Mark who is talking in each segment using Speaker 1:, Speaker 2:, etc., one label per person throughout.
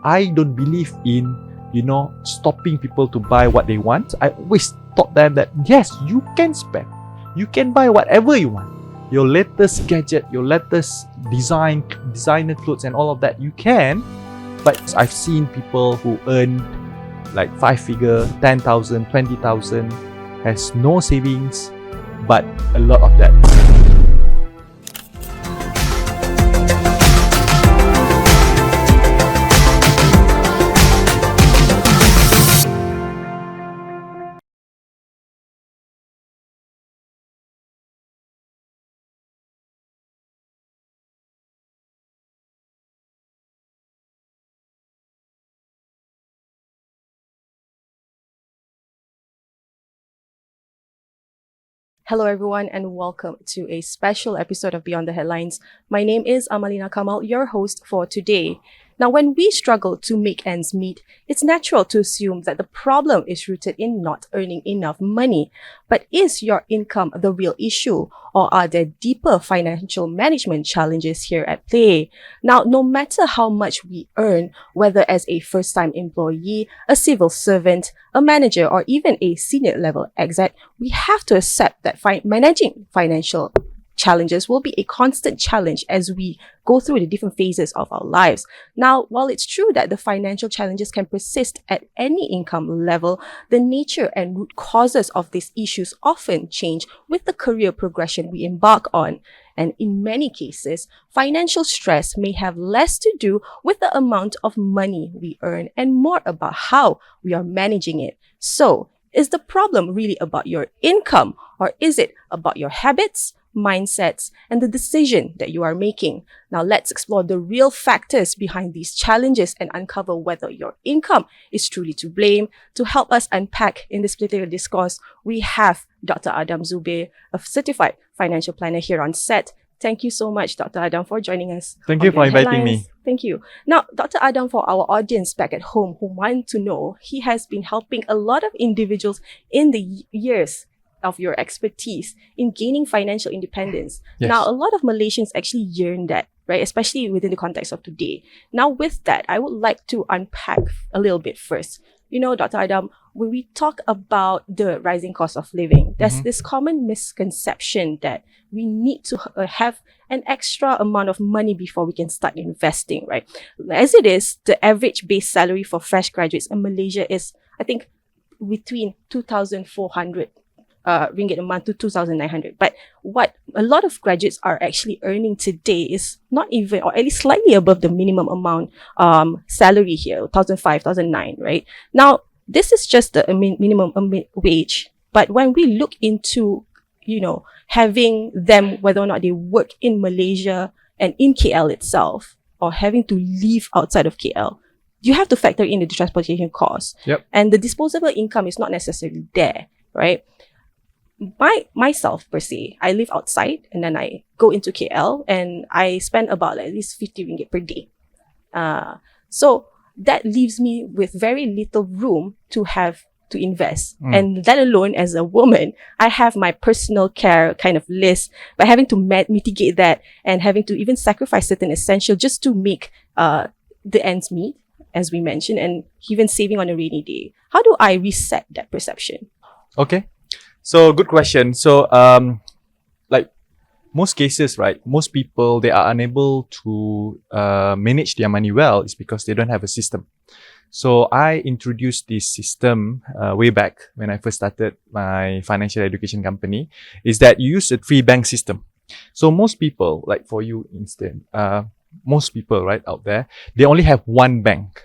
Speaker 1: I don't believe in, stopping people to buy what they want. I always taught them that yes, you can spend. You can buy whatever you want. Your latest gadget, your latest designer clothes and all of that, you can. But I've seen people who earn like 5-figure, 10,000, 20,000, has no savings, but a lot of that.
Speaker 2: Hello, everyone, and welcome to a special episode of Beyond the Headlines. My name is Amalina Kamal, your host for today. Now, when we struggle to make ends meet, it's natural to assume that the problem is rooted in not earning enough money. But is your income the real issue, or are there deeper financial management challenges here at play? Now, no matter how much we earn, whether as a first-time employee, a civil servant, a manager, or even a senior level exec, we have to accept that managing financial challenges will be a constant challenge as we go through the different phases of our lives. Now, while it's true that the financial challenges can persist at any income level, the nature and root causes of these issues often change with the career progression we embark on. And in many cases, financial stress may have less to do with the amount of money we earn and more about how we are managing it. So, is the problem really about your income, or is it about your habits, mindsets, and the decision that you are making? Now, let's explore the real factors behind these challenges and uncover whether your income is truly to blame. To help us unpack in this particular discourse, we have Dr. Adam Zubir, a certified financial planner here on set. Thank you so much, Dr. Adam, for joining us.
Speaker 1: Thank you for inviting me.
Speaker 2: Thank you. Now, Dr. Adam, for our audience back at home who want to know, he has been helping a lot of individuals in the years of your expertise in gaining financial independence.
Speaker 1: Yes.
Speaker 2: Now, a lot of Malaysians actually yearn that, right? Especially within the context of today. Now, with that, I would like to unpack a little bit first. Dr. Adam, when we talk about the rising cost of living, there's this common misconception that we need to have an extra amount of money before we can start investing, right? As it is, the average base salary for fresh graduates in Malaysia is, I think, between 2,400 ringgit a month to 2,900. But what a lot of graduates are actually earning today is not even, or at least slightly above the minimum amount salary here, 1,500, 1,900, right? Now, this is just the minimum wage. But when we look into, having them, whether or not they work in Malaysia and in KL itself, or having to leave outside of KL, you have to factor in the transportation costs.
Speaker 1: Yep.
Speaker 2: And the disposable income is not necessarily there, right? Myself per se, I live outside and then I go into KL and I spend about at least 50 ringgit per day. So that leaves me with very little room to invest. And that alone, as a woman, I have my personal care kind of list, but having to mitigate that and having to even sacrifice certain essential just to make the ends meet, as we mentioned, and even saving on a rainy day. How do I reset that perception?
Speaker 1: Okay. So, good question. So, like most cases, right? Most people, they are unable to manage their money well is because they don't have a system. So, I introduced this system way back when I first started my financial education company, is that you use a 3-bank system. So, most people, like for you instead, most people right out there, they only have one bank,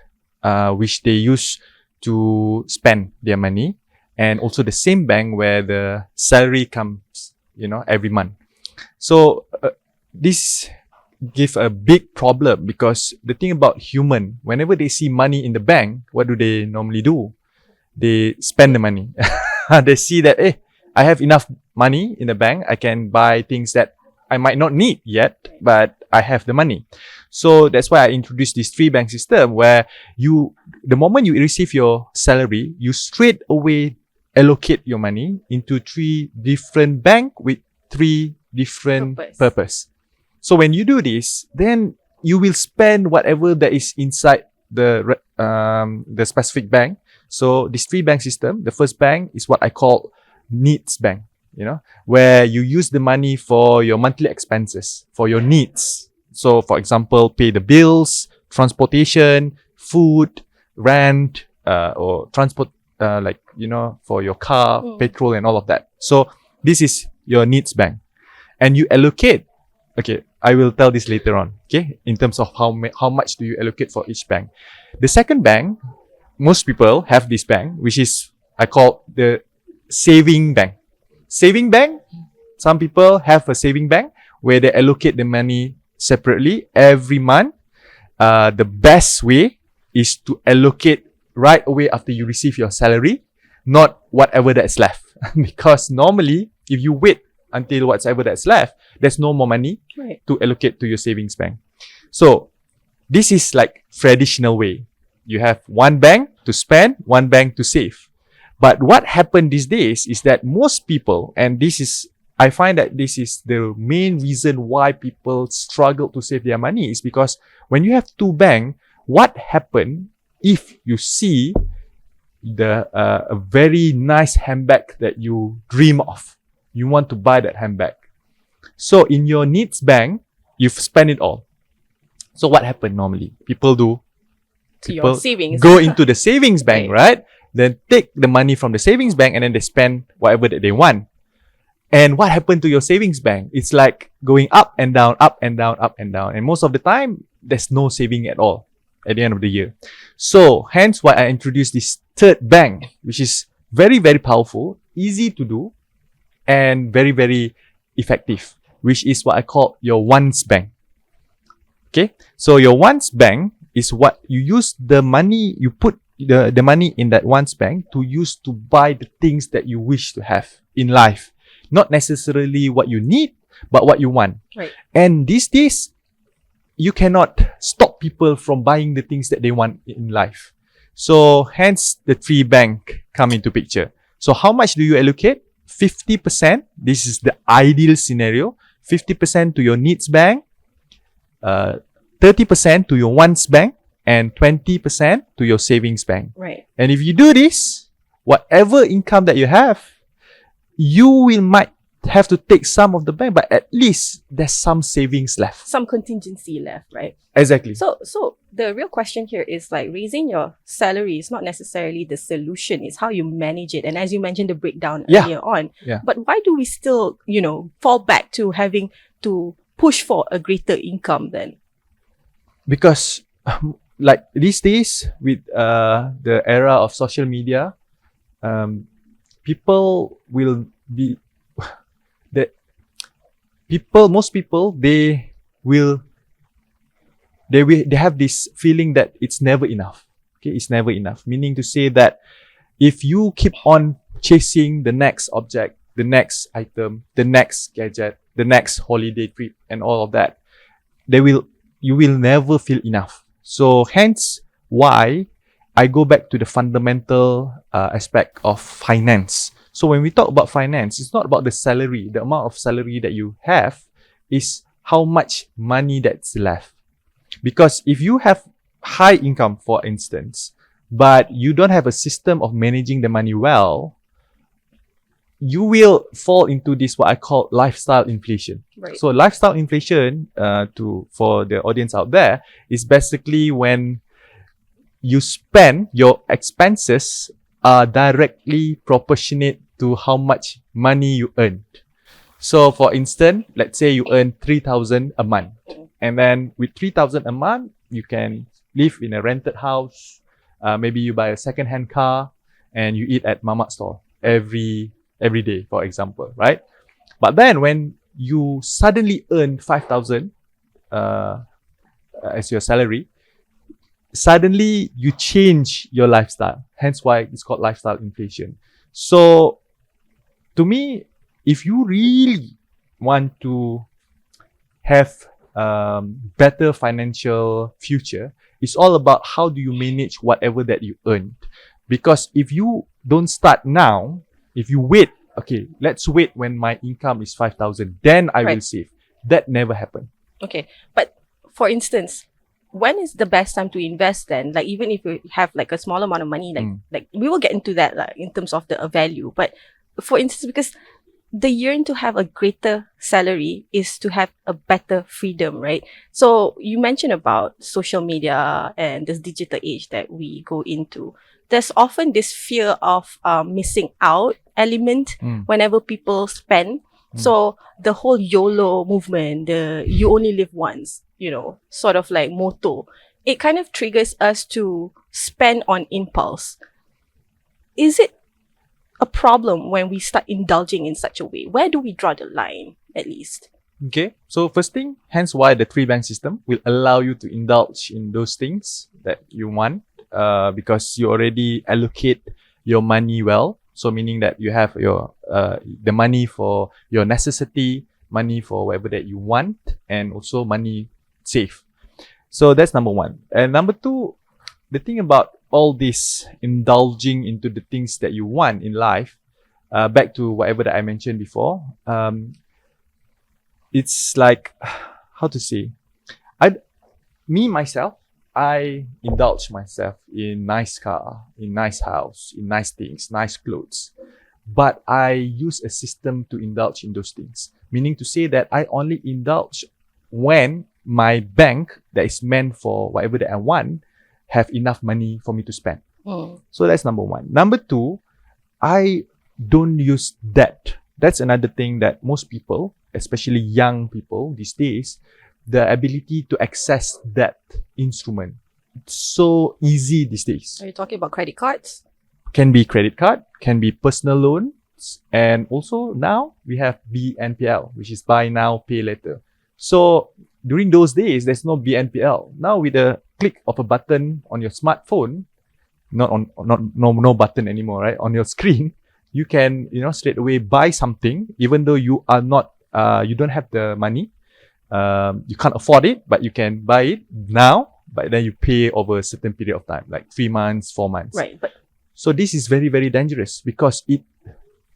Speaker 1: which they use to spend their money. And also the same bank where the salary comes, every month. So this give a big problem because the thing about human, whenever they see money in the bank, what do they normally do? They spend the money. They see that, I have enough money in the bank. I can buy things that I might not need yet, but I have the money. So that's why I introduced this 3-bank system where the moment you receive your salary, you straight away allocate your money into 3 different banks with 3 different purpose. So when you do this, then you will spend whatever that is inside the specific bank. So this three bank system, the first bank is what I call needs bank, where you use the money for your monthly expenses, for your needs. So for example, pay the bills, transportation, food, rent, or transport, for your car, petrol and all of that. So this is your needs bank. And you allocate, okay, I will tell this later on, okay, in terms of how much do you allocate for each bank. The second bank, most people have this bank, which is, I call the saving bank. Saving bank, some people have a saving bank where they allocate the money separately every month. The best way is to allocate right away after you receive your salary, not whatever that's left. Because normally, if you wait until whatever that's left, there's no more money to allocate to your savings bank. So this is like traditional way. You have one bank to spend, one bank to save. But what happened these days is that most people, and I find that this is the main reason why people struggle to save their money, is because when you have two banks, what happened if you see a very nice handbag that you dream of? You want to buy that handbag. So in your needs bank, you've spent it all. So what happened normally? People
Speaker 2: Your savings.
Speaker 1: go into the savings bank, right? Then take the money from the savings bank and then they spend whatever that they want. And what happened to your savings bank? It's like going up and down, up and down, up and down. And most of the time, there's no saving at all at the end of the year. So hence why I introduced this third bank, which is very, very powerful, easy to do, and very, very effective, which is what I call your wants bank. Okay, so your wants bank is what you use the money, you put the money in that wants bank to use to buy the things that you wish to have in life. Not necessarily what you need, but what you want.
Speaker 2: Right.
Speaker 1: And these days, you cannot stop people from buying the things that they want in life. So hence the three bank come into picture. So how much do you allocate? 50%. This is the ideal scenario. 50% to your needs bank, 30% to your wants bank, and 20% to your savings bank.
Speaker 2: Right.
Speaker 1: And if you do this, whatever income that you have, you might have to take some of the bank, but at least there's some savings left.
Speaker 2: Some contingency left, right?
Speaker 1: Exactly.
Speaker 2: So the real question here is like raising your salary is not necessarily the solution. It's how you manage it. And as you mentioned, the breakdown earlier on.
Speaker 1: Yeah.
Speaker 2: But why do we still, fall back to having to push for a greater income then?
Speaker 1: Because like these days with the era of social media, people will be most people they have this feeling that it's never enough. Okay, it's never enough. Meaning to say that if you keep on chasing the next object, the next item, the next gadget, the next holiday trip, and all of that, you will never feel enough. So hence why I go back to the fundamental aspect of finance. So when we talk about finance, it's not about the salary, the amount of salary that you have, is how much money that's left. Because if you have high income, for instance, but you don't have a system of managing the money well, you will fall into this what I call lifestyle inflation.
Speaker 2: Right.
Speaker 1: So lifestyle inflation, for the audience out there, is basically when you spend, your expenses are directly proportionate to how much money you earned. So for instance, let's say you earn 3,000 a month. And then with 3,000 a month, you can live in a rented house. Maybe you buy a second-hand car and you eat at Mama store every day, for example, right? But then when you suddenly earn 5,000 as your salary, suddenly you change your lifestyle. Hence why it's called lifestyle inflation. So to me, if you really want to have better financial future, it's all about how do you manage whatever that you earned. Because if you don't start now, if you wait, okay, let's wait when my income is 5,000, then I will save. That never happened.
Speaker 2: Okay. But for instance, when is the best time to invest then? Like, even if you have like a small amount of money, like we will get into that, like, in terms of the value. But for instance, because the yearn to have a greater salary is to have a better freedom, right? So you mentioned about social media and this digital age that we go into. There's often this fear of missing out element whenever people spend. So the whole YOLO movement, the you only live once, sort of like motto, it kind of triggers us to spend on impulse. Is it a problem when we start indulging in such a way? Where do we draw the line, at least?
Speaker 1: Okay, so first thing, hence why the 3-bank system will allow you to indulge in those things that you want, because you already allocate your money well. So meaning that you have your the money for your necessity, money for whatever that you want, and also money safe. So that's number one. And number two, the thing about all this indulging into the things that you want in life, back to whatever that I mentioned before, it's like, how to say, myself, I indulge myself in nice car, in nice house, in nice things, nice clothes. But I use a system to indulge in those things. Meaning to say that I only indulge when my bank that is meant for whatever that I want have enough money for me to spend. So that's number one. Number two, I don't use debt. That's another thing that most people, especially young people these days, the ability to access that instrument. It's so easy these days.
Speaker 2: Are you talking about credit cards?
Speaker 1: Can be credit card, can be personal loans, and also now we have BNPL, which is buy now, pay later. So during those days, there's no BNPL. Now with a click of a button on your smartphone, no button anymore, right? On your screen, you can, straight away buy something, even though you are not, you don't have the money. You can't afford it, but you can buy it now, but then you pay over a certain period of time, like 3 months, 4 months.
Speaker 2: Right. But
Speaker 1: so this is very, very dangerous because it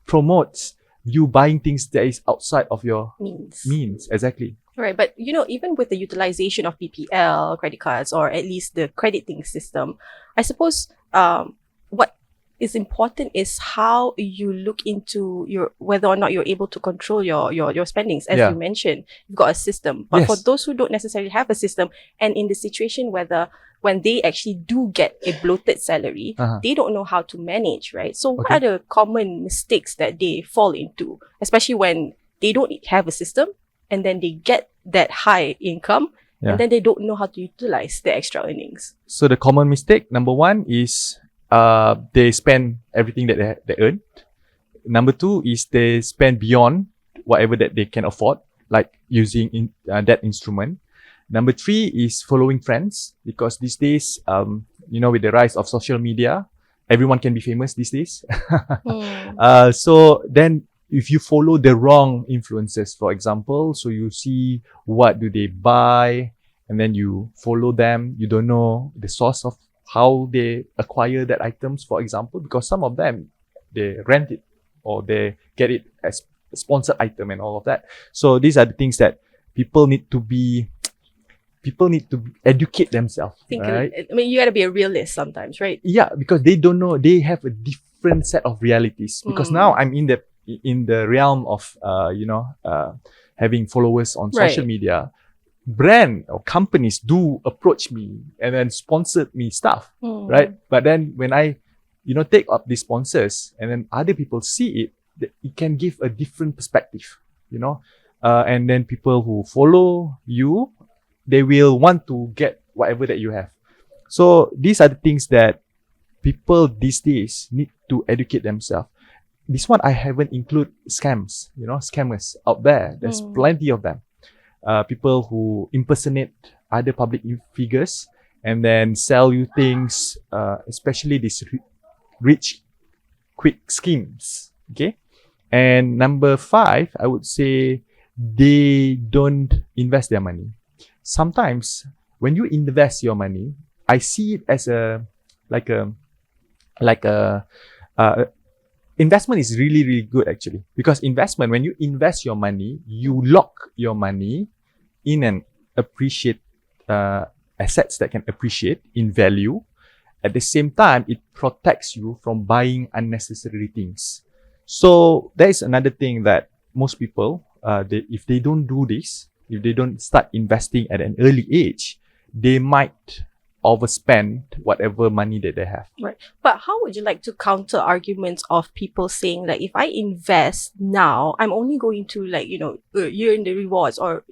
Speaker 1: promotes you buying things that is outside of your means. Exactly.
Speaker 2: Right. But, even with the utilization of BPL, credit cards, or at least the crediting system, I suppose what is important is how you look into whether or not you're able to control your spendings. As you mentioned, you've got a system. But for those who don't necessarily have a system, and in the situation when they actually do get a bloated salary, they don't know how to manage, right? So what are the common mistakes that they fall into, especially when they don't have a system and then they get that high income and then they don't know how to utilize the extra earnings? So
Speaker 1: the common mistake, number one, is they spend everything that they earn. Number two is they spend beyond whatever that they can afford, like using that instrument. Number three is following friends, because these days, with the rise of social media, everyone can be famous these days. So then if you follow the wrong influences, for example, so you see what do they buy, and then you follow them, you don't know the source of how they acquire that items, for example, because some of them, they rent it or they get it as a sponsored item and all of that. So these are the things that people need to educate themselves. Right?
Speaker 2: I mean, you gotta be a realist sometimes, right?
Speaker 1: Yeah, because they don't know, they have a different set of realities. Because now I'm in the realm of, having followers on social media. Brand or companies do approach me and then sponsor me stuff, right? But then when I, take up these sponsors and then other people see it, it can give a different perspective, and then people who follow you, they will want to get whatever that you have. So these are the things that people these days need to educate themselves. This one I haven't include scams, scammers out there. There's plenty of them. People who impersonate other public figures and then sell you things, especially these rich quick schemes. Okay. And number 5, I would say they don't invest their money. Sometimes when you invest your money, I see it as investment is really, really good actually, because investment, when you invest your money, you lock your money in an assets that can appreciate in value. At the same time, it protects you from buying unnecessary things. So there is another thing that most people, if they don't do this, if they don't start investing at an early age, they might overspend whatever money that they have.
Speaker 2: Right. But how would you like to counter arguments of people saying like, if I invest now, I'm only going to earn the rewards or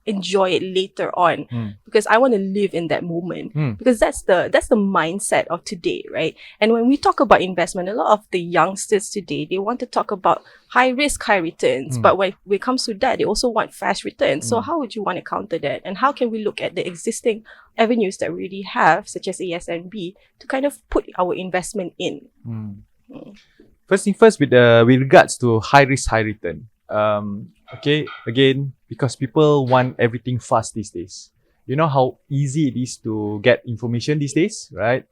Speaker 2: enjoy it later on because I want to live in that moment, because that's the mindset of today, right? And when we talk about investment, a lot of the youngsters today, they want to talk about high risk, high returns, but when it comes to that, they also want fast returns. So how would you want to counter that, and how can we look at the existing avenues that we already have, such as ASNB, to kind of put our investment in?
Speaker 1: First thing first, with regards to high risk, high return. Okay, again, because people want everything fast these days. You know how easy it is to get information these days, right?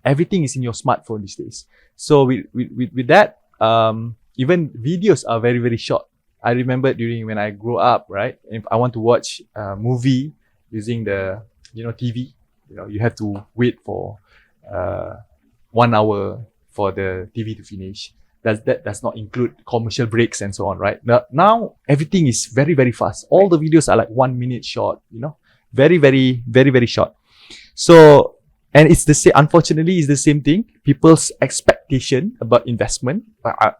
Speaker 1: Everything is in your smartphone these days. So with that, even videos are very, very short. I remember during when I grew up, right? If I want to watch a movie using the TV, you have to wait for 1 hour for the TV to finish. That does not include commercial breaks and so on, right? Now everything is very, very fast. All the videos are like 1 minute short, very, very, very, very short. So, and it's the same. Unfortunately, it's the same thing. People's expectation about investment.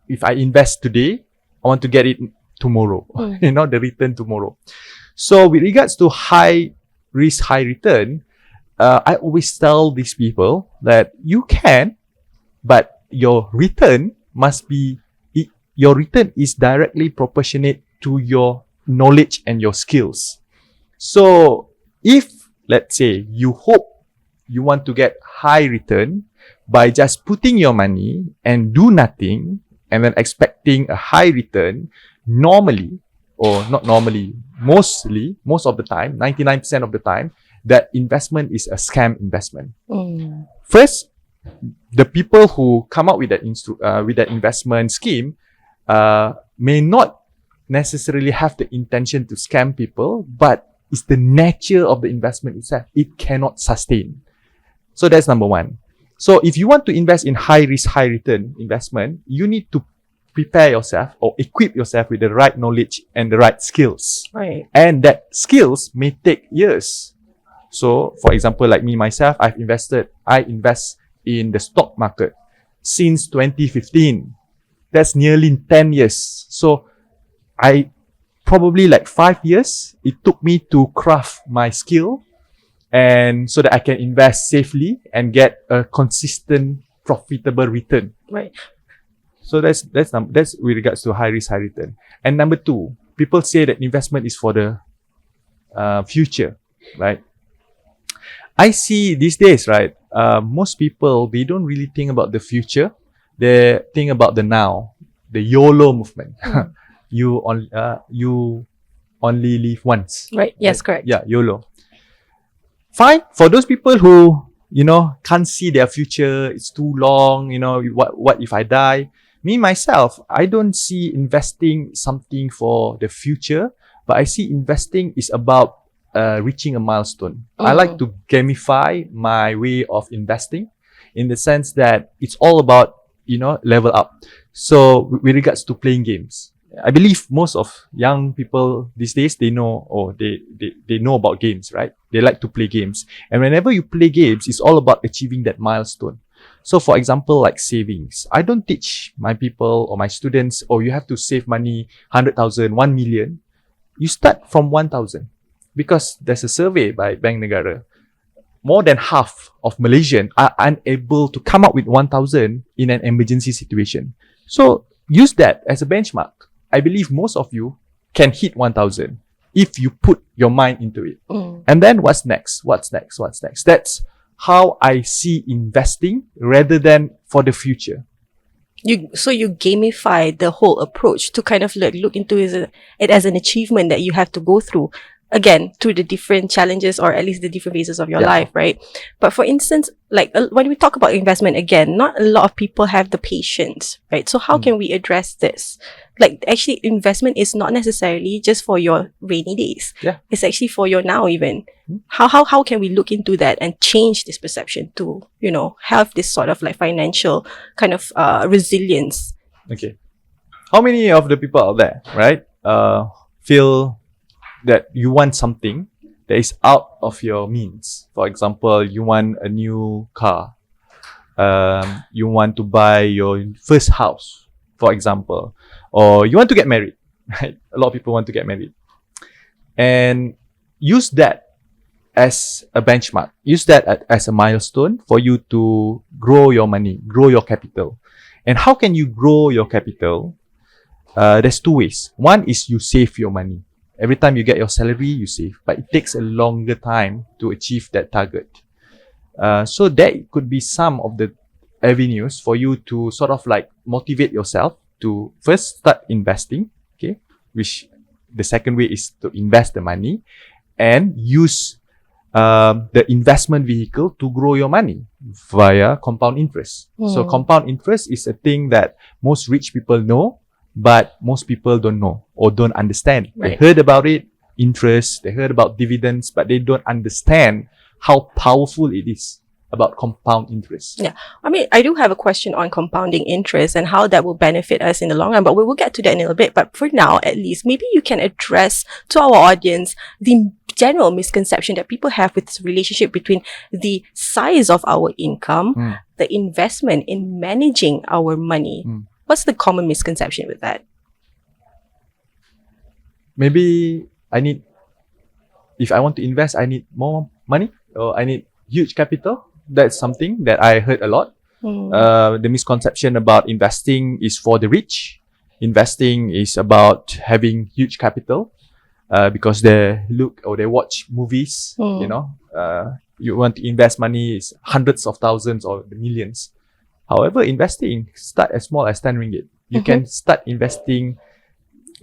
Speaker 1: If I invest today, I want to get it tomorrow. The return tomorrow. So, with regards to high risk, high return, I always tell these people that you can, but your return is directly proportionate to your knowledge and your skills. So if, let's say, you hope you want to get high return by just putting your money and do nothing and then expecting a high return, normally, or not normally, most of the time, 99% of the time, that investment is a scam investment. First, the people who come up with that investment scheme may not necessarily have the intention to scam people, but it's the nature of the investment itself. It cannot sustain. So that's number one. So if you want to invest in high risk, high return investment, you need to prepare yourself or equip yourself with the right knowledge and the right skills.
Speaker 2: Right.
Speaker 1: And that skills may take years. So for example, like me, myself, I invest in the stock market since 2015. That's nearly 10 years. So I probably 5 years, it took me to craft my skill and so that I can invest safely and get a consistent, profitable return.
Speaker 2: Right.
Speaker 1: So that's with regards to high risk, high return. And number two, people say that investment is for the future, right? I see these days, right? Most people, they don't really think about the future. They think about the now, the YOLO movement. You only live once.
Speaker 2: Right. Yes, correct.
Speaker 1: Yeah, YOLO. Fine. For those people who, can't see their future, it's too long, what if I die? Me, myself, I don't see investing something for the future, but I see investing is about reaching a milestone. I like to gamify my way of investing in the sense that it's all about, level up. So with regards to playing games, I believe most of young people these days, they know about games, right? They like to play games. And whenever you play games, it's all about achieving that milestone. So for example, like savings, I don't teach my people or my students, you have to save money, 100,000, 1 million. You start from 1,000. Because there's a survey by Bank Negara, more than half of Malaysians are unable to come up with 1,000 in an emergency situation. So use that as a benchmark. I believe most of you can hit 1,000 if you put your mind into it. And then what's next? That's how I see investing rather than for the future.
Speaker 2: So you gamify the whole approach to kind of look into it as an achievement that you have to go through. again, through the different challenges or at least the different phases of your life, right? But for instance, like when we talk about investment again, not a lot of people have the patience, right? So how can we address this? Like actually investment is not necessarily just for your rainy days.
Speaker 1: Yeah.
Speaker 2: It's actually for your now even. How can we look into that and change this perception to, you know, have this sort of like financial kind of resilience?
Speaker 1: Okay. How many of the people out there, right, feel that you want something that is out of your means? For example, you want a new car. You want to buy your first house, for example. Or you want to get married, right? A lot of people want to get married. And use that as a benchmark. Use that as a milestone for you to grow your money, grow your capital. And how can you grow your capital? There's two ways. One is you save your money. Every time you get your salary, you save. But it takes a longer time to achieve that target. So that could be some of the avenues for you to sort of like motivate yourself to first start investing, okay? Which the second way is to invest the money and use the investment vehicle to grow your money via compound interest. So compound interest is a thing that most rich people know, but most people don't know or don't understand.
Speaker 2: Right.
Speaker 1: They heard about it, interest, they heard about dividends, but they don't understand how powerful it is about compound interest.
Speaker 2: Yeah. I mean, I do have a question on compounding interest and how that will benefit us in the long run, but we will get to that in a little bit. But for now, at least, maybe you can address to our audience the general misconception that people have with this relationship between the size of our income, the investment in managing our money. What's the common misconception with that?
Speaker 1: Maybe if I want to invest, I need more money or I need huge capital. That's something that I heard a lot. The misconception about investing is for the rich. Investing is about having huge capital because they look or they watch movies, you know. You want to invest money is hundreds of thousands or the millions. However, investing start as small as 10 ringgit. You can start investing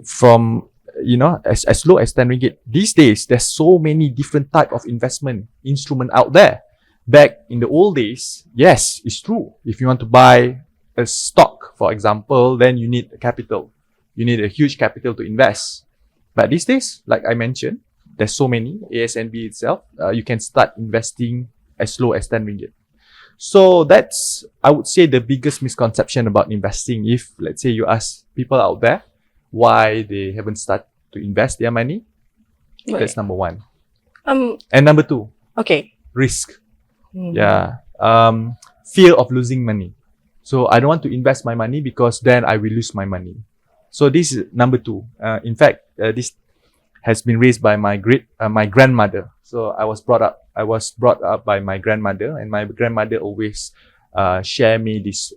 Speaker 1: from, you know, as low as 10 ringgit. These days, there's so many different type of investment instrument out there. Back in the old days, yes, it's true. If you want to buy a stock, for example, then you need capital. You need a huge capital to invest. But these days, like I mentioned, there's so many. ASNB itself, you can start investing as low as 10 ringgit. So that's, I would say, the biggest misconception about investing. If, let's say, you ask people out there why they haven't started to invest their money, that's number one. And number two, risk. Yeah. Fear of losing money. So I don't want to invest my money because then I will lose my money. So this is number two. In fact, this has been raised by my grandmother. So I was brought up by my grandmother, and my grandmother always share me these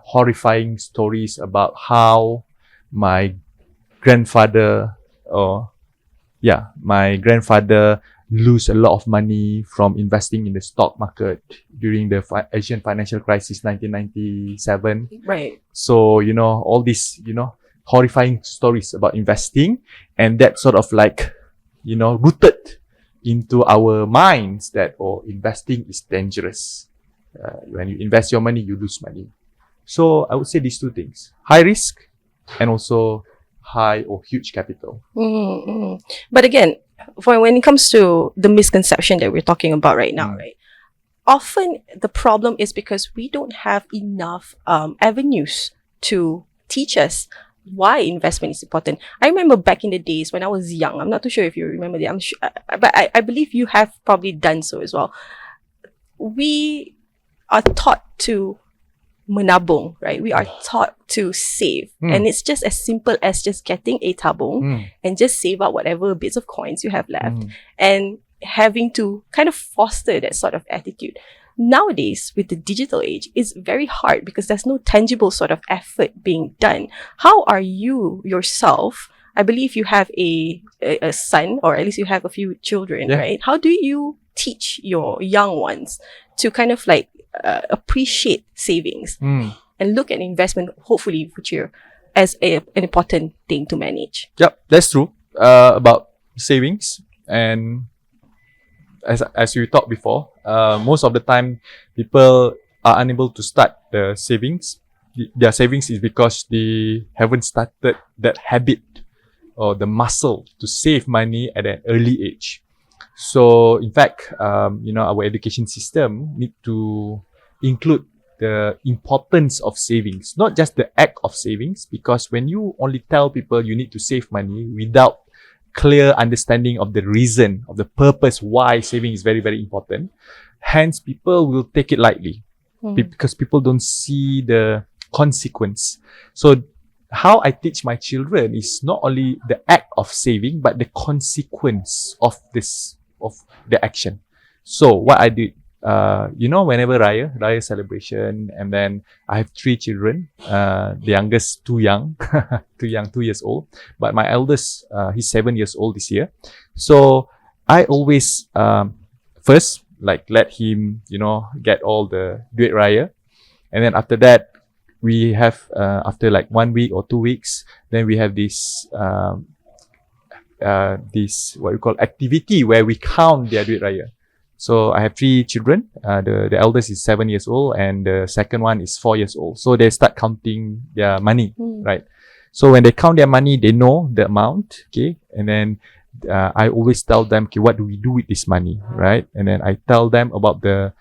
Speaker 1: horrifying stories about how my grandfather lose a lot of money from investing in the stock market during the Asian financial crisis 1997.
Speaker 2: Right.
Speaker 1: So, you know, all these, you know, horrifying stories about investing, and that sort of like, you know, rooted into our minds that, investing is dangerous. When you invest your money, you lose money. So I would say these two things: high risk and also high or huge capital.
Speaker 2: But again, when it comes to the misconception that we're talking about right now, right? Often the problem is because we don't have enough avenues to teach us why investment is important. I remember back in the days when I was young, I'm not too sure if you remember that, I'm sure, but I believe you have probably done so as well. We are taught to menabung, right? We are taught to save. And it's just as simple as just getting a tabung and just save out whatever bits of coins you have left and having to kind of foster that sort of attitude. Nowadays, with the digital age, it's very hard because there's no tangible sort of effort being done. How are you yourself? I believe you have a son, or at least you have a few children, right? How do you teach your young ones to kind of like appreciate savings and look at investment, hopefully in future, as an important thing to manage?
Speaker 1: Yep, that's true. About savings, And as we talked before, most of the time people are unable to start the savings. Their savings is because they haven't started that habit or the muscle to save money at an early age. So in fact, our education system need to include the importance of savings, not just the act of savings, because when you only tell people you need to save money without clear understanding of the reason, of the purpose why saving is very, very important, hence people will take it lightly because people don't see the consequence. So how I teach my children is not only the act of saving, but the consequence of the action. So what I did, whenever Raya celebration, and then I have 3 children. The youngest too young, 2 years old. But my eldest, he's 7 years old this year. So I always first let him, get all the duit Raya, and then after that we have after 1 week or 2 weeks, then we have this what we call activity where we count their duit Raya. So I have 3 children. The eldest is 7 years old, and the second one is 4 years old. So they start counting their money, right? So when they count their money, they know the amount, okay? And then I always tell them, okay, what do we do with this money, right? And then I tell them about the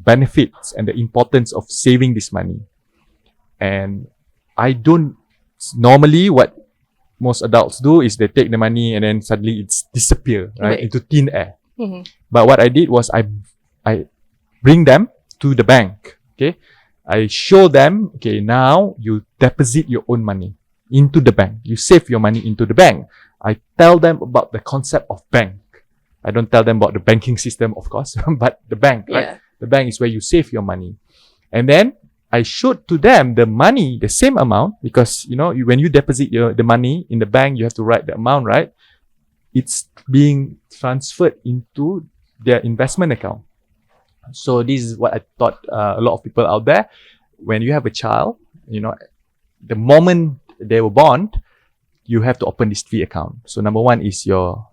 Speaker 1: benefits and the importance of saving this money. And I don't normally what most adults do is they take the money and then suddenly it's disappear into thin air. But what I did was I bring them to the bank. Okay, I show them, okay, now you deposit your own money into the bank. You save your money into the bank. I tell them about the concept of bank. I don't tell them about the banking system, of course, but the bank, right? The bank is where you save your money. And then I showed to them the money, the same amount, because, when you deposit the money in the bank, you have to write the amount, right? It's being transferred into their investment account. So this is what I taught a lot of people out there. When you have a child, the moment they were born, you have to open this 3 account. So number 1 is your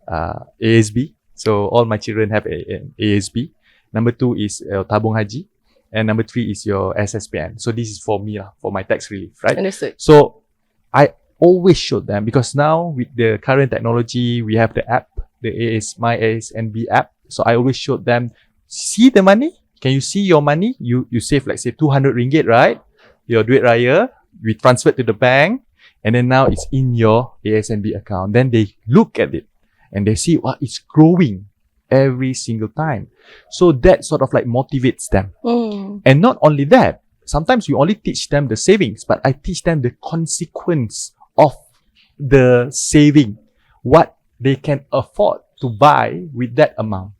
Speaker 1: ASB. So all my children have an ASB. Number 2 is Tabung Haji. And number 3 is your SSPN. So this is for me, for my tax relief, right?
Speaker 2: Understood.
Speaker 1: So I always show them, because now with the current technology, we have the app, my ASNB app. So I always show them, see the money? Can you see your money? You save, like say 200 ringgit, right? Your duit raya, we transfer to the bank, and then now it's in your ASNB account. Then they look at it and they see, it's growing every single time. So that sort of motivates them. And not only that, sometimes we only teach them the savings, but I teach them the consequence of the saving, what they can afford to buy with that amount.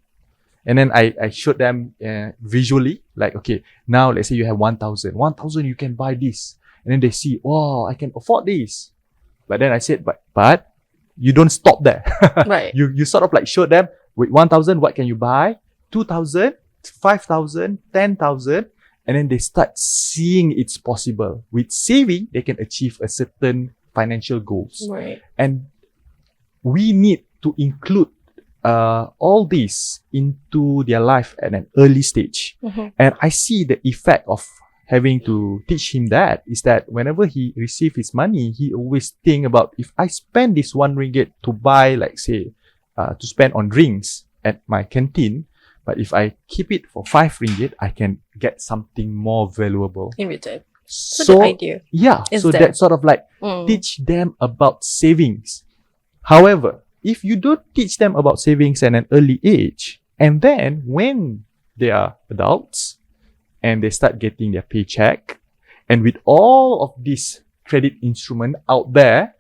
Speaker 1: And then I showed them visually, okay, now let's say you have 1,000 you can buy this. And then they see, I can afford this. But then I said, but you don't stop there.
Speaker 2: Right.
Speaker 1: You sort of show them, with 1,000, what can you buy? 2,000, 5,000, 10,000. And then they start seeing it's possible. With saving, they can achieve a certain financial goals.
Speaker 2: Right.
Speaker 1: And we need to include all this into their life at an early stage. And I see the effect of having to teach him that is that whenever he receives his money, he always think about, if I spend this 1 ringgit to buy, to spend on drinks at my canteen, but if I keep it for 5 ringgit, I can get something more valuable
Speaker 2: in return.
Speaker 1: So
Speaker 2: the idea
Speaker 1: so that sort of teach them about savings. However, if you don't teach them about savings at an early age, and then when they are adults and they start getting their paycheck, and with all of these credit instrument out there,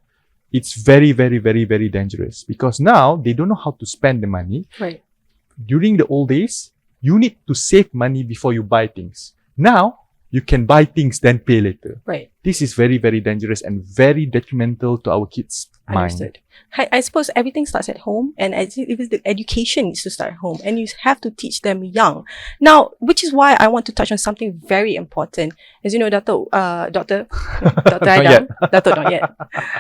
Speaker 1: it's very, very, very, very dangerous, because now they don't know how to spend the money.
Speaker 2: Right.
Speaker 1: During the old days, you need to save money before you buy things. Now, you can buy things, then pay later.
Speaker 2: Right.
Speaker 1: This is very, very dangerous and very detrimental to our kids' mind.
Speaker 2: Understood. I suppose everything starts at home, and the education needs to start at home, and you have to teach them young. Now, which is why I want to touch on something very important. As you know, Dr. Dr. Adam, Dato, not yet.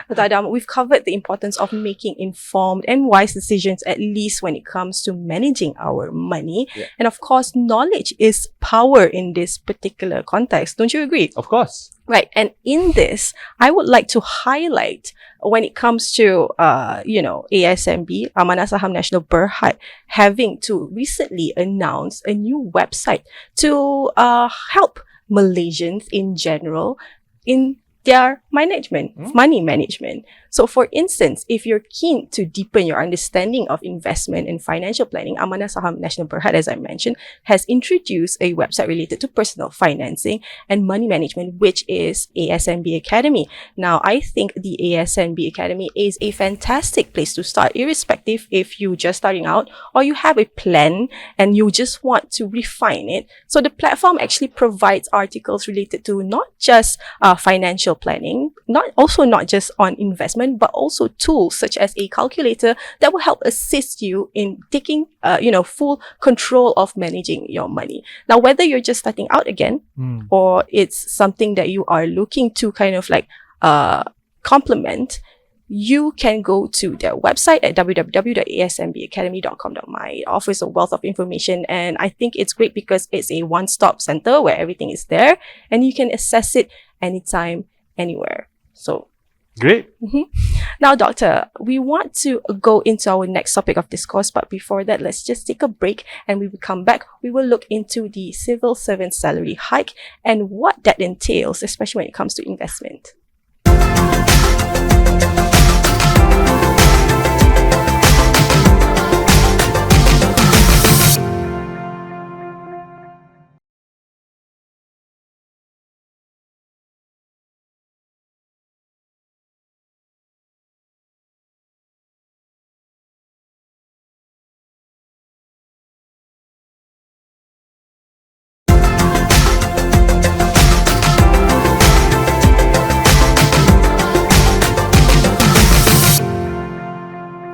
Speaker 2: Dr. Adam, we've covered the importance of making informed and wise decisions, at least when it comes to managing our money.
Speaker 1: Yeah.
Speaker 2: And of course, knowledge is power in this particular context. Don't you agree?
Speaker 1: Of course.
Speaker 2: Right. And in this, I would like to highlight when it comes to, ASNB, Amanah Saham National Berhad, having to recently announce a new website to help Malaysians in general in their money management. So for instance, if you're keen to deepen your understanding of investment and financial planning, Amanah Saham National Berhad, as I mentioned, has introduced a website related to personal financing and money management, which is ASNB Academy. Now, I think the ASNB Academy is a fantastic place to start, irrespective if you're just starting out or you have a plan and you just want to refine it. So the platform actually provides articles related to not just financial planning, not just on investment, but also tools such as a calculator that will help assist you in taking, full control of managing your money. Now, whether you're just starting out again, or it's something that you are looking to kind of like complement, you can go to their website at www.asnbacademy.com.my. It offers a wealth of information, and I think it's great because it's a one-stop center where everything is there and you can access it anytime, anywhere. So
Speaker 1: great.
Speaker 2: Now, Doctor, we want to go into our next topic of discourse, but before that, let's just take a break, and when we come back, we will look into the civil servant salary hike and what that entails, especially when it comes to investment.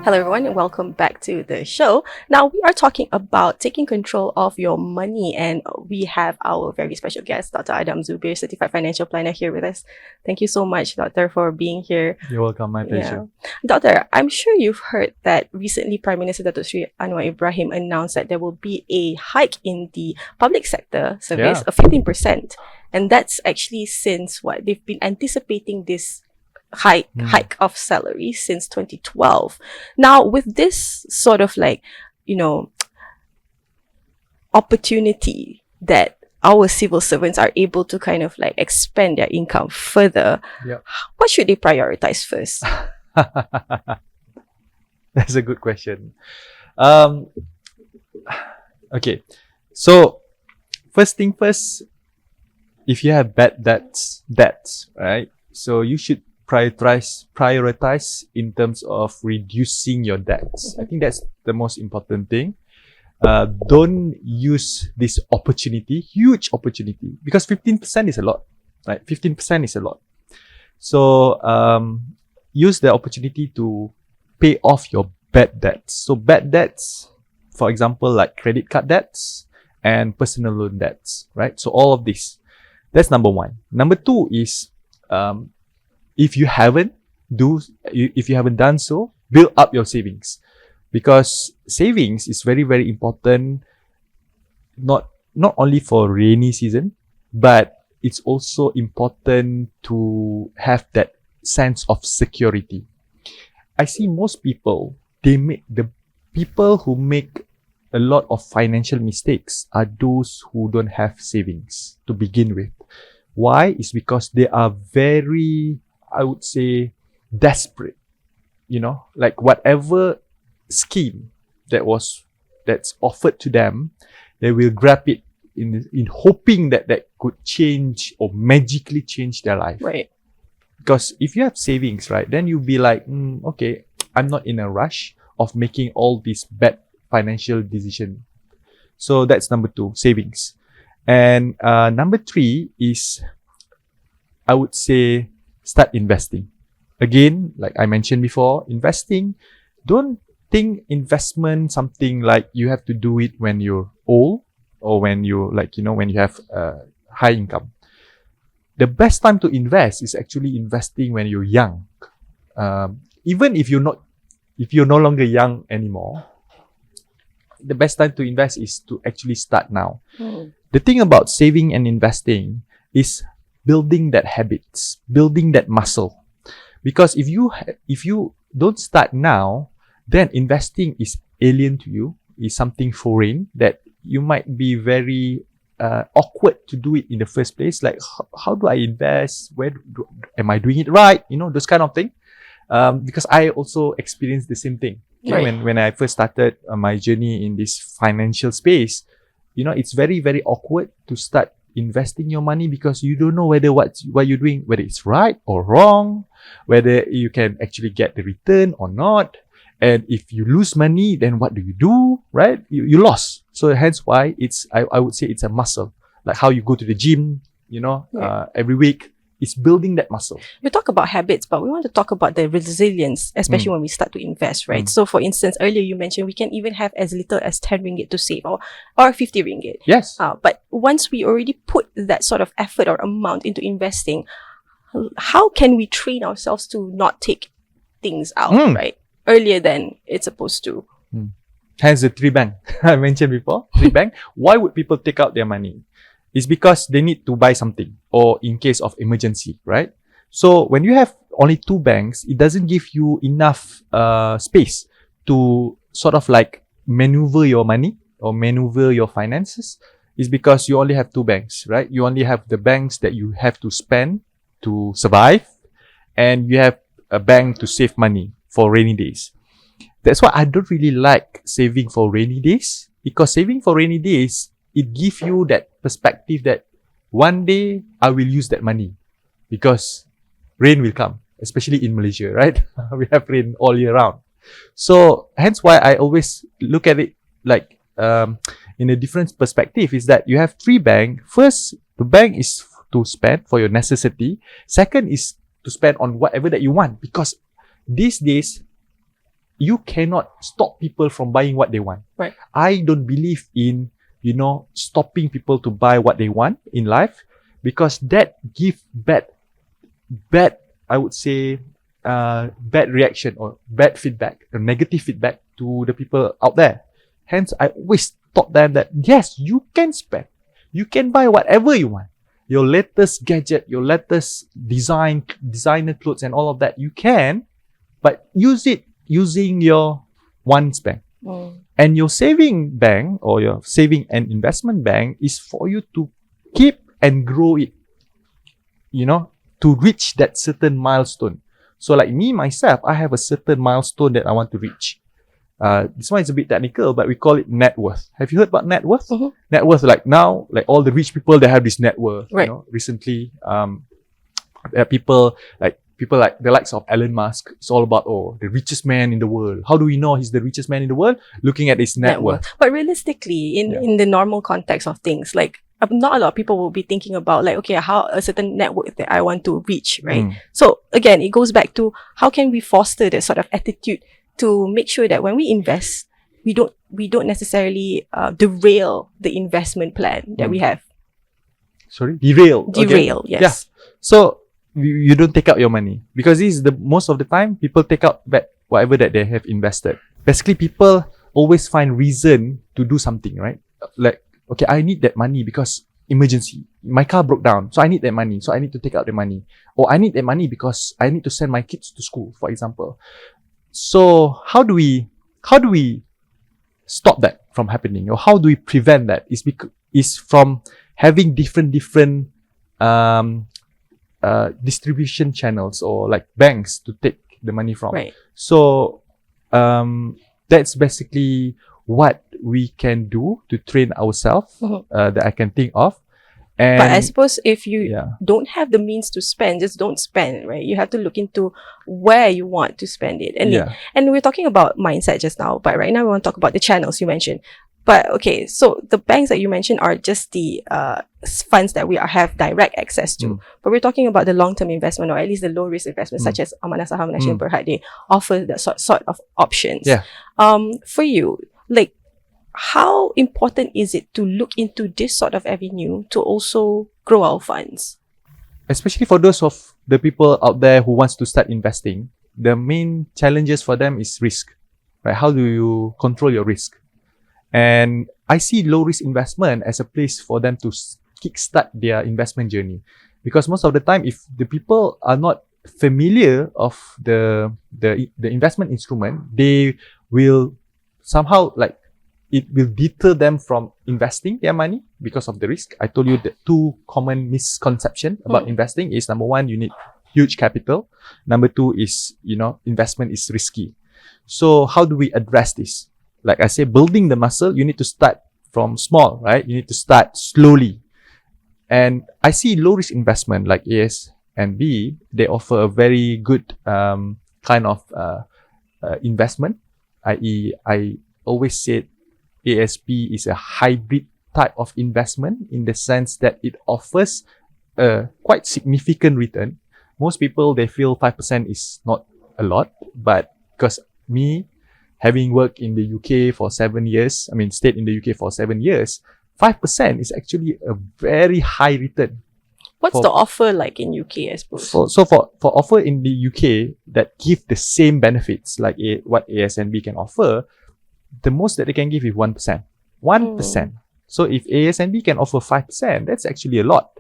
Speaker 2: Hello everyone and welcome back to the show. Now we are talking about taking control of your money, and we have our very special guest, Dr. Adam Zubir, Certified Financial Planner, here with us. Thank you so much, Doctor, for being here.
Speaker 1: You're welcome. My pleasure.
Speaker 2: Yeah. Doctor, I'm sure you've heard that recently Prime Minister Dato Sri Anwar Ibrahim announced that there will be a hike in the public sector service of 15%. And that's actually since they've been anticipating this hike of salary since 2012. Now, with this sort of opportunity that our civil servants are able to kind of like expand their income further, what should they prioritize first?
Speaker 1: That's a good question. Okay, so first thing first, if you have bad debts, right? So you should prioritize in terms of reducing your debts. I think that's the most important thing. Don't use this opportunity, huge opportunity, because 15% is a lot, right? 15% is a lot. So use the opportunity to pay off your bad debts. So bad debts, for example, like credit card debts and personal loan debts, right? So all of this, that's number one. Number two is, if you haven't done so, build up your savings, because savings is very, very important, not only for rainy season, but it's also important to have that sense of security. I see most people, the people who make a lot of financial mistakes are those who don't have savings to begin with. Why? It's because they are very, I would say, desperate. Like whatever scheme that's offered to them, they will grab it in hoping that could change or magically change their life.
Speaker 2: Right.
Speaker 1: Because if you have savings, right, then you'll be like, okay, I'm not in a rush of making all these bad financial decisions. So that's number two, savings. And number three is I would say start investing. Again, like I mentioned before, investing, don't think investment something like you have to do it when you're old or when you when you have high income. The best time to invest is actually investing when you're young. Even if you're no longer young anymore, the best time to invest is to actually start now. The thing about saving and investing is building that habits, building that muscle. Because if you don't start now, then investing is alien to you, is something foreign that you might be very awkward to do it in the first place. Like, how do I invest? Am I doing it right? Those kind of thing. Because I also experienced the same thing.
Speaker 2: Right.
Speaker 1: When I first started my journey in this financial space, it's very, very awkward to start investing your money because you don't know whether what you're doing, whether it's right or wrong, whether you can actually get the return or not. And if you lose money, then what do you do, right? You lost. So hence why I would say it's a muscle. Like how you go to the gym, every week. It's building that muscle.
Speaker 2: We talk about habits, but we want to talk about the resilience, especially when we start to invest, right? So for instance, earlier you mentioned we can even have as little as 10 ringgit to save or 50 ringgit.
Speaker 1: Yes.
Speaker 2: But once we already put that sort of effort or amount into investing, how can we train ourselves to not take things out, right? Earlier than it's supposed to.
Speaker 1: Hence the 3 bank I mentioned before. 3 bank. Why would people take out their money? It's because they need to buy something or in case of emergency, right? So when you have only 2 banks, it doesn't give you enough space to sort of like maneuver your money or maneuver your finances. It's because you only have 2 banks, right? You only have the banks that you have to spend to survive, and you have a bank to save money for rainy days. That's why I don't really like saving for rainy days, because saving for rainy days, it gives you that perspective that one day I will use that money because rain will come, especially in Malaysia, right? We have rain all year round. So hence why I always look at it like in a different perspective is that you have 3 banks. First, the bank is to spend for your necessity. Second is to spend on whatever that you want, because these days, you cannot stop people from buying what they want.
Speaker 2: Right.
Speaker 1: I don't believe in stopping people to buy what they want in life, because that gives bad, I would say, bad reaction or bad feedback or negative feedback to the people out there. Hence, I always taught them that yes, you can spend, you can buy whatever you want. Your latest gadget, your latest designer clothes and all of that, you can, but use it using your one bank. And your saving bank or your saving and investment bank is for you to keep and grow it, to reach that certain milestone. So like me, myself, I have a certain milestone that I want to reach. This one is a bit technical, but we call it net worth. Have you heard about net worth? Net worth, like now, like all the rich people, they have this net worth.
Speaker 2: Right.
Speaker 1: Recently, there are people like the likes of Elon Musk. It's all about, the richest man in the world. How do we know he's the richest man in the world? Looking at his net worth.
Speaker 2: But realistically, in the normal context of things, like not a lot of people will be thinking about like, okay, how a certain net worth that I want to reach, right? So again, it goes back to how can we foster that sort of attitude to make sure that when we invest, we don't necessarily derail the investment plan that we have.
Speaker 1: Sorry? Derail.
Speaker 2: Yes.
Speaker 1: Yeah. So you don't take out your money, because this is the most of the time people take out whatever that they have invested. Basically, people always find reason to do something, right? Like, okay, I need that money because emergency. My car broke down, so I need that money. So I need to take out the money. Or I need that money because I need to send my kids to school, for example. So how do we stop that from happening, or how do we prevent that? Is from having different distribution channels or like banks to take the money from.
Speaker 2: Right.
Speaker 1: So that's basically what we can do to train ourselves that I can think of. And
Speaker 2: but I suppose if you don't have the means to spend, just don't spend, right? You have to look into where you want to spend it. And we're talking about mindset just now, but right now we want to talk about the channels you mentioned. But okay, so the banks that you mentioned are just the funds that we have direct access to. But we're talking about the long-term investment, or at least the low-risk investment, such as Amanah Saham Nasional Berhad. They offer that sort of options.
Speaker 1: Yeah.
Speaker 2: For you, like, how important is it to look into this sort of avenue to also grow our funds?
Speaker 1: Especially for those of the people out there who wants to start investing, the main challenges for them is risk, right? How do you control your risk? And I see low-risk investment as a place for them to kickstart their investment journey, because most of the time, if the people are not familiar of the investment instrument, they will somehow, like, it will deter them from investing their money because of the risk. I told you the two common misconceptions about investing is, number one, you need huge capital. Number two is, investment is risky. So how do we address this? Like I say, building the muscle, you need to start from small, right? You need to start slowly. And I see low-risk investment like ASNB, they offer a very good kind of investment, i.e. I always said ASB is a hybrid type of investment, in the sense that it offers a quite significant return. Most people, they feel 5% is not a lot, but because me, having worked in the UK for 7 years, stayed in the UK for 7 years, 5% is actually a very high return.
Speaker 2: What's the offer like in UK, I suppose?
Speaker 1: For offer in the UK that give the same benefits like what ASNB can offer, the most that they can give is 1%. 1%. So if ASNB can offer 5%, that's actually a lot.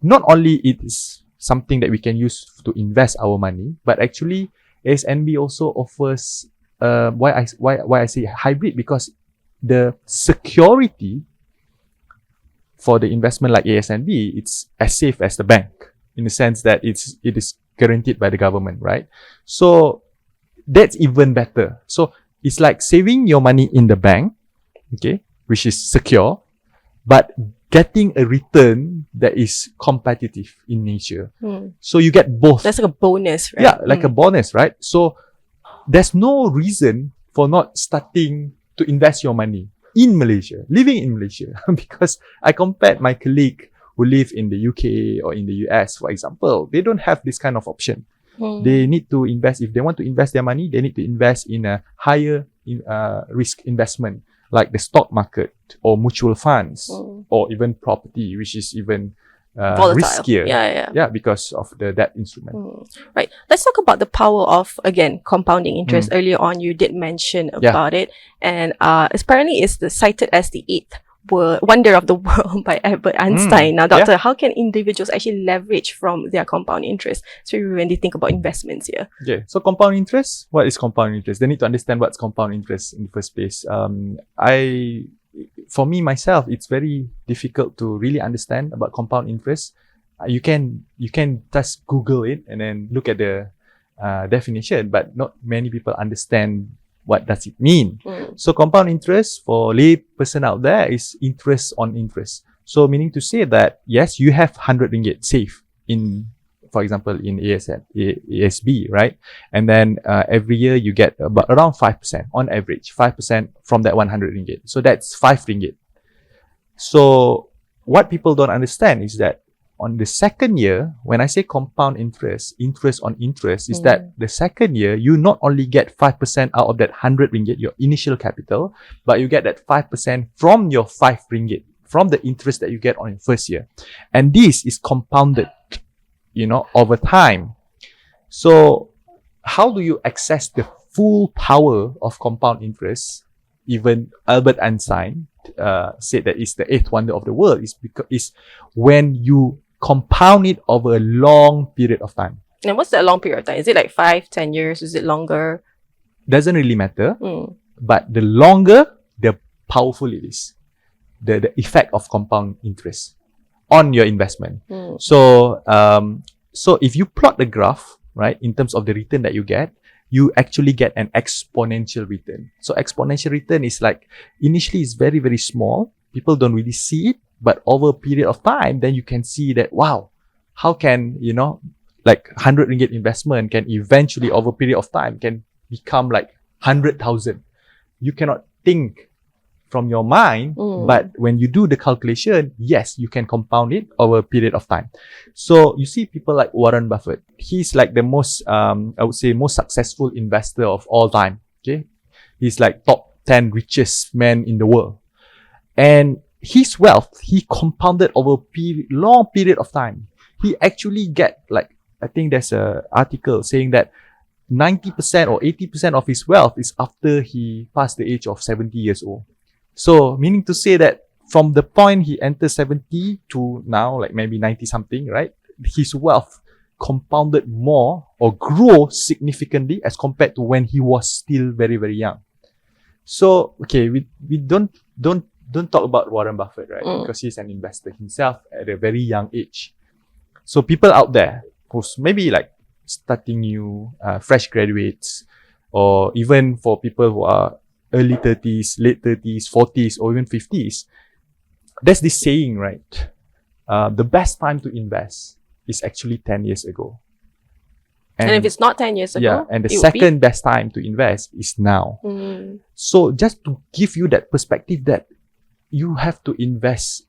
Speaker 1: Not only it is something that we can use to invest our money, but actually ASNB also offers why I say hybrid, because the security for the investment like ASNB, it's as safe as the bank, in the sense that it is guaranteed by the government, right? So that's even better. So it's like saving your money in the bank, okay, which is secure, but getting a return that is competitive in nature. So you get both.
Speaker 2: That's like a bonus, right?
Speaker 1: Yeah, like a bonus, right? So there's no reason for not starting to invest your money in Malaysia, living in Malaysia, because I compared my colleague who live in the UK or in the US, for example, they don't have this kind of option. They need to invest. If they want to invest their money, they need to invest in a higher risk investment, like the stock market or mutual funds, or even property, which is even riskier. Yeah, because of the debt instrument.
Speaker 2: Right. Let's talk about the power of, again, compounding interest. Earlier on, you did mention about it, and apparently it's cited as the eighth wonder of the world by Albert Einstein. Now, Doctor, how can individuals actually leverage from their compound interest, especially when they think about investments here?
Speaker 1: Okay, so compound interest, what is compound interest? They need to understand what's compound interest in the first place. For me, myself, it's very difficult to really understand about compound interest. You can just Google it and then look at the definition, but not many people understand what does it mean. So compound interest for lay person out there is interest on interest. So meaning to say that, yes, you have 100 ringgit safe in, for example, in ASB, right? And then every year you get about around 5% on average, 5% from that 100 ringgit. So that's 5 ringgit. So what people don't understand is that on the second year, when I say compound interest on interest, is that the second year, you not only get 5% out of that 100 ringgit, your initial capital, but you get that 5% from your 5 ringgit, from the interest that you get on your first year. And this is compounded, over time. So how do you access the full power of compound interest? Even Albert Einstein said that it's the eighth wonder of the world, is when you compound it over a long period of time.
Speaker 2: And what's that long period of time? Is it like 5, 10 years? Is it longer?
Speaker 1: Doesn't really matter. But the longer, the powerful it is. The effect of compound interest on your investment. So if you plot the graph, right, in terms of the return that you get, you actually get an exponential return. So exponential return is like, initially it's very, very small. People don't really see it, but over a period of time, then you can see that, wow, how can, like 100 ringgit investment can eventually, over a period of time, can become like 100,000. You cannot think from your mind, but when you do the calculation, yes, you can compound it over a period of time. So you see people like Warren Buffett. He's like the most, I would say, most successful investor of all time. Okay, he's like top 10 richest man in the world, and his wealth he compounded over a long period of time. He actually get like, I think there's a article saying that 90% or 80% of his wealth is after he passed the age of 70 years old. So meaning to say that from the point he entered 70 to now, like maybe 90 something, right? His wealth compounded more or grow significantly as compared to when he was still very, very young. So, okay, we don't talk about Warren Buffett, right? Because he's an investor himself at a very young age. So people out there who's maybe like starting new, fresh graduates, or even for people who are early 30s, late 30s, 40s, or even 50s, there's this saying, right? The best time to invest is actually 10 years ago.
Speaker 2: And if it's not 10 years ago,
Speaker 1: yeah, and the second best time to invest is now. So just to give you that perspective that you have to invest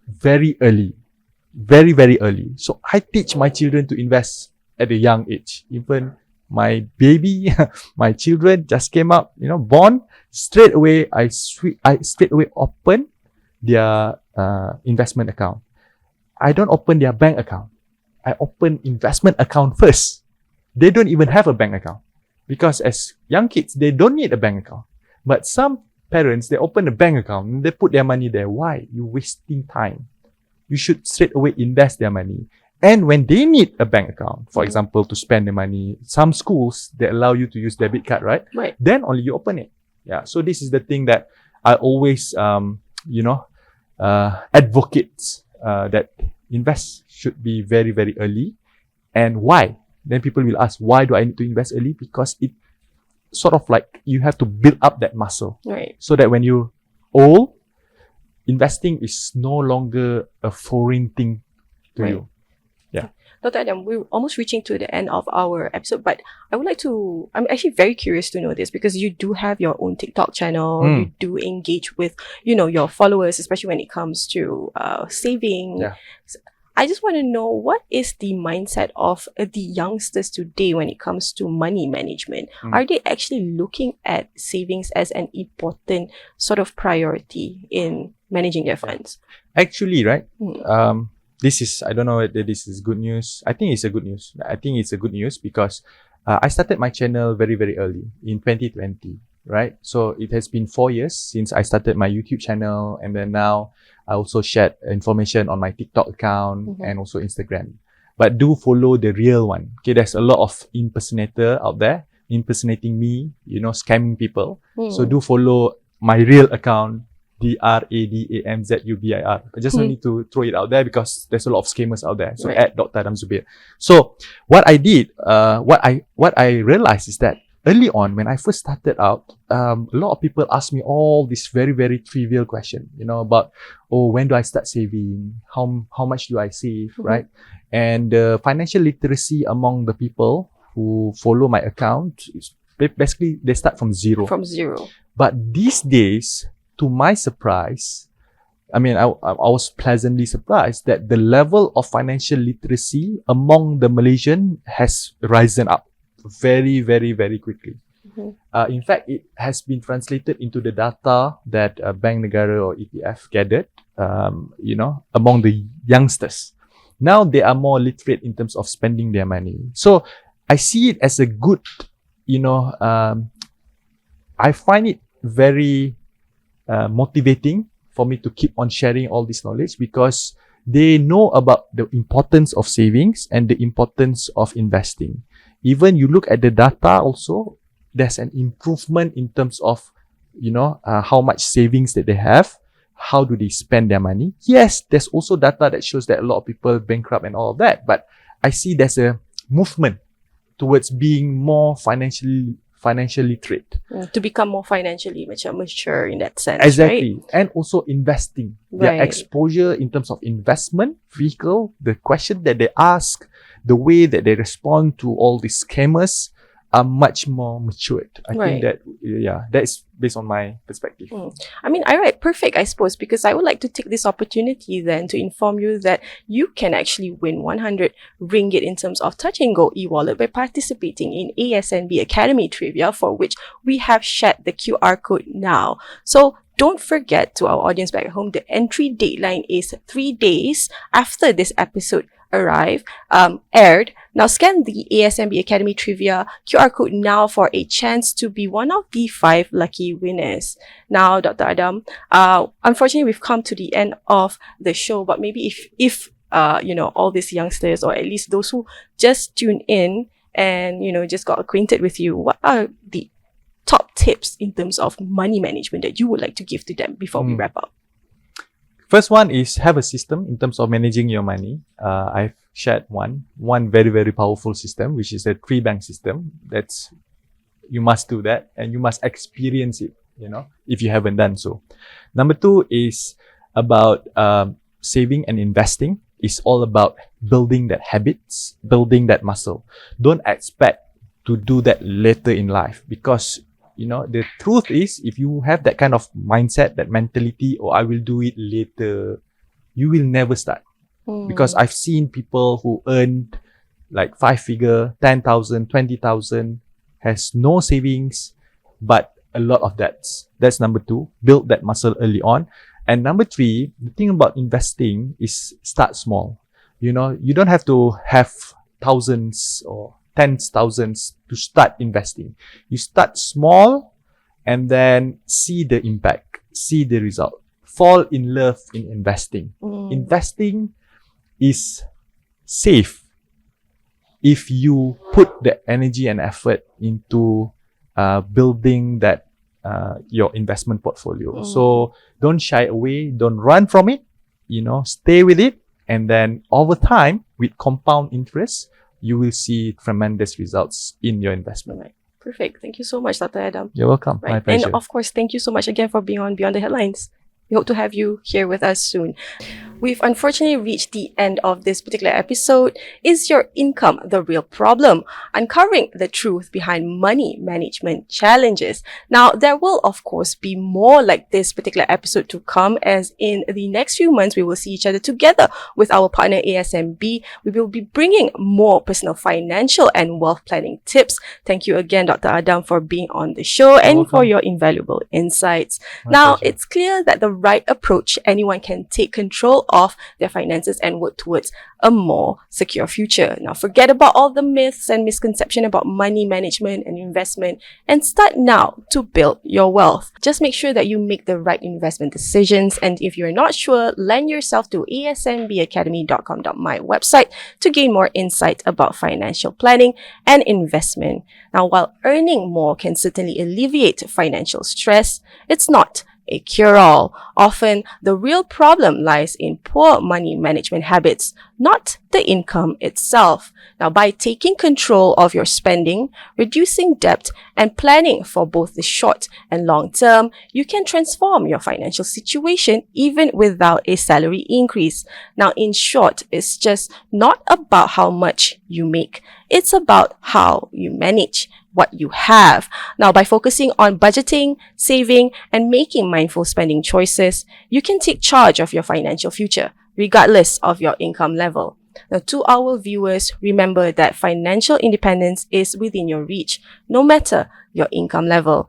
Speaker 1: very early, very, very early. So I teach my children to invest at a young age. Even my baby, my children just came up, born, straight away, I straight away open their investment account. I don't open their bank account. I open investment account first. They don't even have a bank account, because as young kids, they don't need a bank account. But some parents, they open a bank account and they put their money there. Why? You're wasting time. You should straight away invest their money. And when they need a bank account, for example, to spend the money, some schools, they allow you to use debit card, right?
Speaker 2: Right.
Speaker 1: Then only you open it. Yeah. So this is the thing that I always, advocate that invest should be very, very early. And why? Then people will ask, why do I need to invest early? Because it sort of like you have to build up that muscle.
Speaker 2: Right.
Speaker 1: So that when you're old, investing is no longer a foreign thing to you. Yeah.
Speaker 2: Dr. Adam, we're almost reaching to the end of our episode, but I'm actually very curious to know this, because you do have your own TikTok channel. You do engage with, your followers, especially when it comes to saving.
Speaker 1: Yeah.
Speaker 2: So I just want to know, what is the mindset of the youngsters today when it comes to money management? Are they actually looking at savings as an important sort of priority in managing their funds?
Speaker 1: Actually, right? This is, I don't know whether this is good news. I think it's a good news. I think it's a good news because I started my channel very, very early in 2020, right? So it has been 4 years since I started my YouTube channel, and then now I also shared information on my TikTok account and also Instagram. But do follow the real one. Okay, there's a lot of impersonator out there impersonating me, scamming people. So do follow my real account, DRADAMZUBIR. I just need to throw it out there because there's a lot of scammers out there. So at Dr. Adam Zubir. So what I did, what I realized is that early on when I first started out, a lot of people ask me all these very, very trivial questions, about, when do I start saving? How much do I save, right? And financial literacy among the people who follow my account is basically they start from zero. But these days, to my surprise, I was pleasantly surprised that the level of financial literacy among the Malaysian has risen up very, very, very quickly. In fact, it has been translated into the data that Bank Negara or EPF gathered, among the youngsters. Now they are more literate in terms of spending their money. So I see it as a good, I find it very motivating for me to keep on sharing all this knowledge, because they know about the importance of savings and the importance of investing. Even you look at the data also, there's an improvement in terms of, how much savings that they have, how do they spend their money. Yes, there's also data that shows that a lot of people bankrupt and all of that, but I see there's a movement towards being more financially literate.
Speaker 2: To become more financially mature in that sense.
Speaker 1: Exactly.
Speaker 2: Right?
Speaker 1: And also investing. Their exposure in terms of investment, vehicle, the question that they ask, the way that they respond to all these scammers, are much more matured. I think
Speaker 2: Right.
Speaker 1: that's based on my perspective.
Speaker 2: I mean, all right, perfect, I suppose, because I would like to take this opportunity then to inform you that you can actually win 100 ringgit in terms of Touch and Go e-wallet by participating in ASNB Academy Trivia, for which we have shared the QR code now. So don't forget, to our audience back at home, the entry deadline is 3 days after this episode aired. Now scan the ASNB Academy Trivia QR code now for a chance to be one of the 5 lucky winners. Now, Dr. Adam, unfortunately we've come to the end of the show, but maybe if all these youngsters, or at least those who just tuned in and just got acquainted with you, what are the top tips in terms of money management that you would like to give to them before we wrap up?
Speaker 1: First one is have a system in terms of managing your money. I've shared one very, very powerful system, which is a 3-bank system. You must do that, and you must experience it, if you haven't done so. Number 2 is about saving and investing. It's all about building that habits, building that muscle. Don't expect to do that later in life, because the truth is, if you have that kind of mindset, that mentality, or I will do it later, you will never start. Because I've seen people who earned like 5-figure, 10,000, 20,000, has no savings, but a lot of debts. That's number 2. Build that muscle early on. And number 3, the thing about investing is start small. You don't have to have thousands or tens thousands to start investing. You start small and then see the impact, see the result. Fall in love in investing. Investing is safe if you put the energy and effort into building that your investment portfolio. So don't shy away, don't run from it, stay with it, and then over time, with compound interest, you will see tremendous results in your investment.
Speaker 2: Right. Perfect. Thank you so much, Dr. Adam.
Speaker 1: You're welcome.
Speaker 2: Right.
Speaker 1: My pleasure.
Speaker 2: And of course, thank you so much again for being on Beyond the Headlines. We hope to have you here with us soon. We've unfortunately reached the end of this particular episode. Is your income the real problem? Uncovering the truth behind money management challenges. Now, there will of course be more like this particular episode to come, as in the next few months we will see each other together with our partner ASNB. We will be bringing more personal financial and wealth planning tips. Thank you again, Dr. Adam, for being on the show and for your invaluable insights.
Speaker 1: My pleasure.
Speaker 2: It's clear that the right approach, anyone can take control of their finances and work towards a more secure future. Now, forget about all the myths and misconceptions about money management and investment, and start now to build your wealth. Just make sure that you make the right investment decisions. And if you're not sure, lend yourself to asnbacademy.com.my website to gain more insight about financial planning and investment. Now, while earning more can certainly alleviate financial stress, it's not a cure-all. Often, the real problem lies in poor money management habits, not the income itself. Now, by taking control of your spending, reducing debt, and planning for both the short and long term, you can transform your financial situation even without a salary increase. Now, in short, it's just not about how much you make. It's about how you manage what you have. Now, by focusing on budgeting, saving, and making mindful spending choices, you can take charge of your financial future, regardless of your income level. Now, to our viewers, remember that financial independence is within your reach, no matter your income level.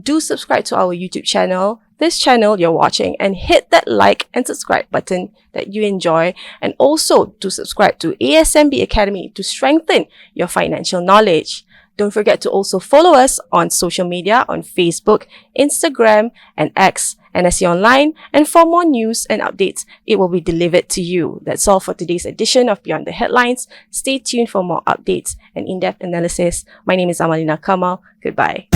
Speaker 2: Do subscribe to our YouTube channel, this channel you're watching, and hit that like and subscribe button that you enjoy, and also to subscribe to ASNB Academy to strengthen your financial knowledge. Don't forget to also follow us on social media on Facebook, Instagram, and X, NSC Online. And for more news and updates, it will be delivered to you. That's all for today's edition of Beyond the Headlines. Stay tuned for more updates and in-depth analysis. My name is Amalina Kamal. Goodbye.